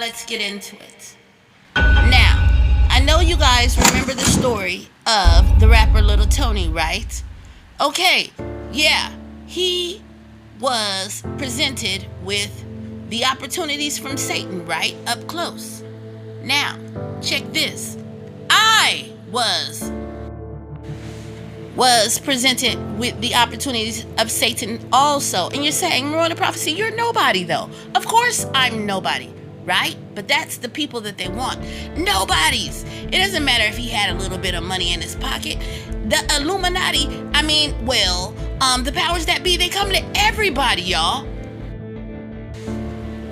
let's get into it. Now, I know you guys remember the story of the rapper Little Tony, right? Okay, yeah, he was presented with the opportunities from Satan, right? Up close. Now, check this. I was presented with the opportunities of Satan also. And you're saying, Marona Prophecy, you're nobody though. Of course I'm nobody, right? But that's the people that they want. Nobodies. It doesn't matter if he had a little bit of money in his pocket. The Illuminati, the powers that be, they come to everybody, y'all.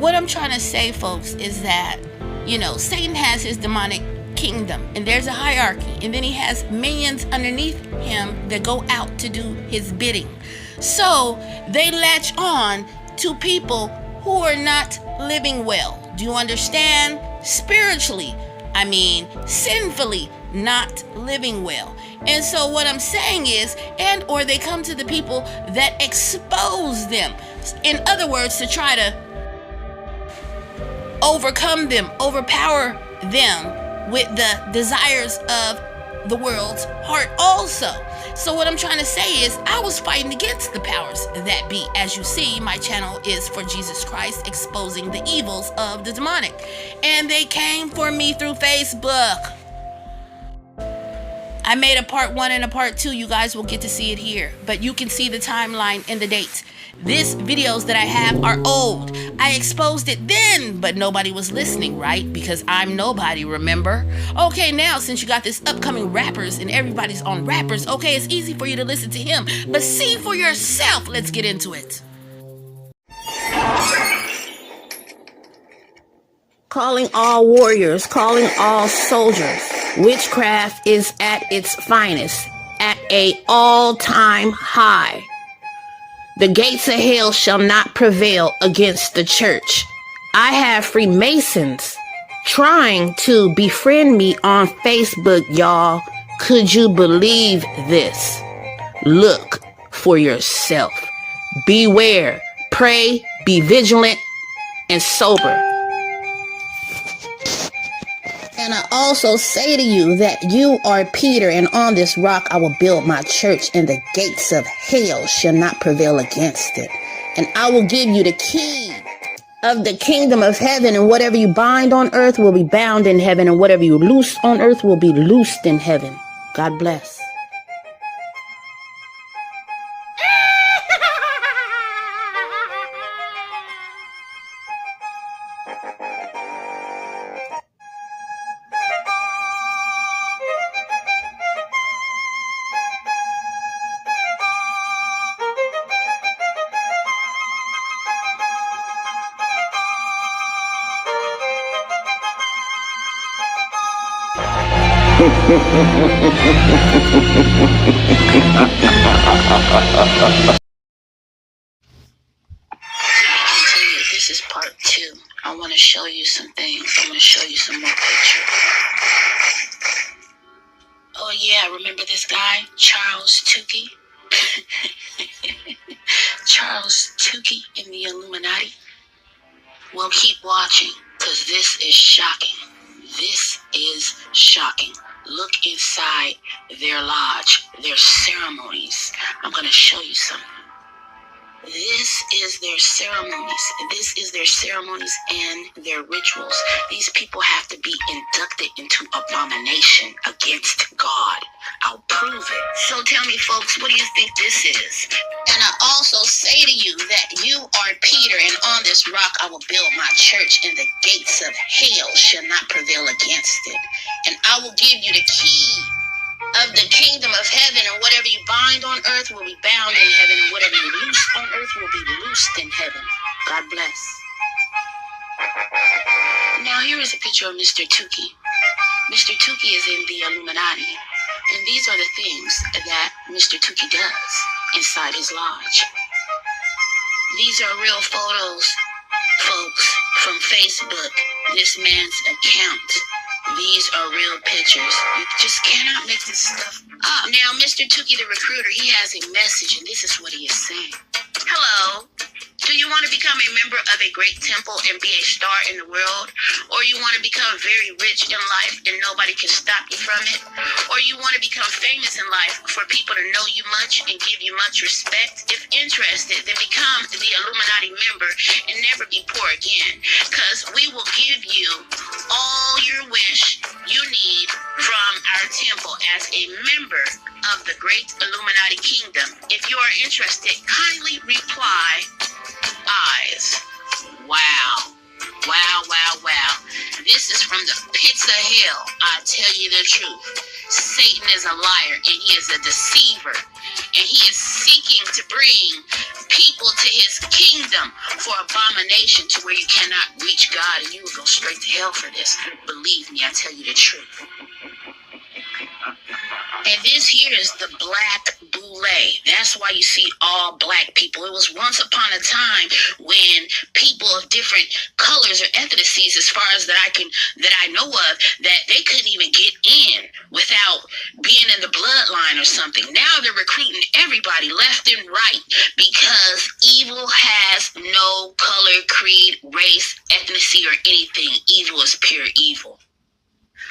What I'm trying to say, folks, is that, Satan has his demonic kingdom, and there's a hierarchy, and then he has minions underneath him that go out to do his bidding. So they latch on to people who are not living well. Do you understand? Spiritually, sinfully not living well. And so what I'm saying is, or they come to the people that expose them. In other words, to try to overcome them, overpower them with the desires of the world's heart also. So what I'm trying to say is, I was fighting against the powers that be. As you see, my channel is for Jesus Christ, exposing the evils of the demonic. And they came for me through Facebook. I made a part 1 and a part 2. You guys will get to see it here. But you can see the timeline and the dates. These videos that I have are old. I exposed it then, but nobody was listening, right? Because I'm nobody, remember? Okay, now since you got this upcoming rappers and everybody's on rappers, okay, it's easy for you to listen to him. But see for yourself. Let's get into it. Calling all warriors, calling all soldiers. Witchcraft is at its finest, at an all-time high. The gates of hell shall not prevail against the church. I have Freemasons trying to befriend me on Facebook, y'all. Could you believe this? Look for yourself. Beware, pray, be vigilant, and sober. And I also say to you that you are Peter, and on this rock I will build my church, and the gates of hell shall not prevail against it. And I will give you the key of the kingdom of heaven, and whatever you bind on earth will be bound in heaven, and whatever you loose on earth will be loosed in heaven. God bless. This is part 2. I want to show you some things. I want to show you some more pictures. Oh yeah, remember this guy, Charles Tukey? Charles Tukey in the Illuminati? Well, keep watching, because this is shocking. This is shocking. Look inside their lodge, their ceremonies. I'm going to show you something. This is their ceremonies. This is their ceremonies and their rituals. These people have to be inducted into abomination against God. I'll prove it. So tell me, folks, what do you think this is? And I also say to you that you are Peter, and on this rock I will build my church, and the gates of hell shall not prevail against it. And I will give you the key of the kingdom of heaven, and whatever you bind on earth will be bound in heaven, and whatever you loose on earth will be loosed in heaven. God bless. Now here is a picture of Mr. Tukey. Mr. Tukey is in the Illuminati, and these are the things that Mr. Tukey does inside his lodge. These are real photos, folks, from Facebook, this man's account. These are real pictures. You just cannot make this stuff up. Now, Mr. Tukey the recruiter, he has a message, and this is what he is saying. Hello. Do you want to become a member of a great temple and be a star in the world, or you want to become very rich in life and nobody can stop you from it, or you want to become famous in life for people to know you much and give you much respect, if interested, then become the Illuminati member and never be poor again, because we will give you all your wish you need from our temple as a member of the great Illuminati kingdom. If you are interested, kindly reply eyes. Wow. Wow, wow, wow. This is from the pits of hell. I tell you the truth. Satan is a liar and he is a deceiver. And he is seeking to bring people to his kingdom for abomination, to where you cannot reach God and you will go straight to hell for this. Believe me, I tell you the truth. And this here is the black boule. That's why you see all black people. It was once upon a time when people of different colors or ethnicities, as far as that I know of, that they couldn't even get in without being in the bloodline or something. Now they're recruiting everybody left and right, because evil has no color, creed, race, ethnicity, or anything. Evil is pure evil.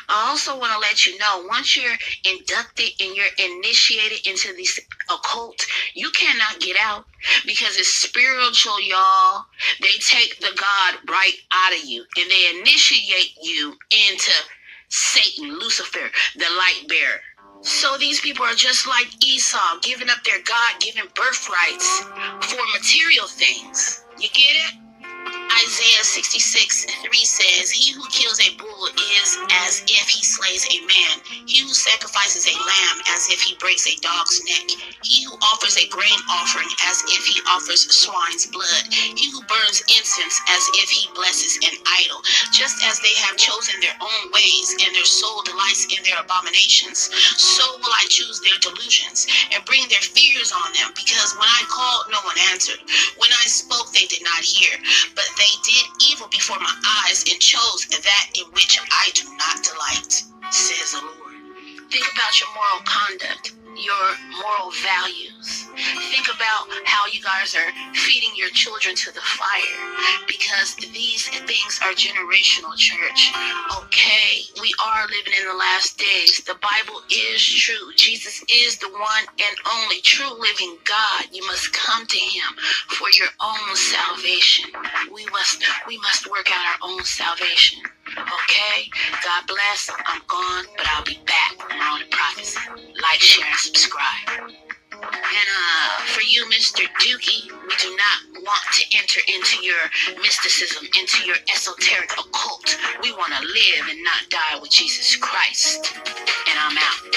I also want to let you know, once you're inducted and you're initiated into this occult, you cannot get out, because it's spiritual, y'all. They take the God right out of you and they initiate you into Satan, Lucifer, the light bearer. So these people are just like Esau, giving up their God-given birthrights for material things. You get it? Isaiah 66:3 says, "He who kills a bull is as if he slays a man. He who sacrifices a lamb as if he breaks a dog's neck. He who offers a grain offering as if he offers swine's blood. He who burns incense as if he blesses an idol. Just as they have chosen their own ways and their soul delights in their abominations, so will I choose their delusions and bring their fears on them. Because when I called, no one answered. When I spoke, they did not hear. But they did evil before my eyes and chose that in which I do not delight, says the Lord." Think about your moral conduct, your moral values. Think about how you guys are feeding your children to the fire, because these things are generational, church. Okay, we are living in the last days. The Bible is true. Jesus is the one and only true living God. You must come to him for your own salvation. We must work out our own salvation. Okay? God bless. I'm gone, but I'll be back on the prophecy. Like, share, and subscribe. And for you, Mr. Dookie, we do not want to enter into your mysticism, into your esoteric occult. We want to live and not die with Jesus Christ. And I'm out.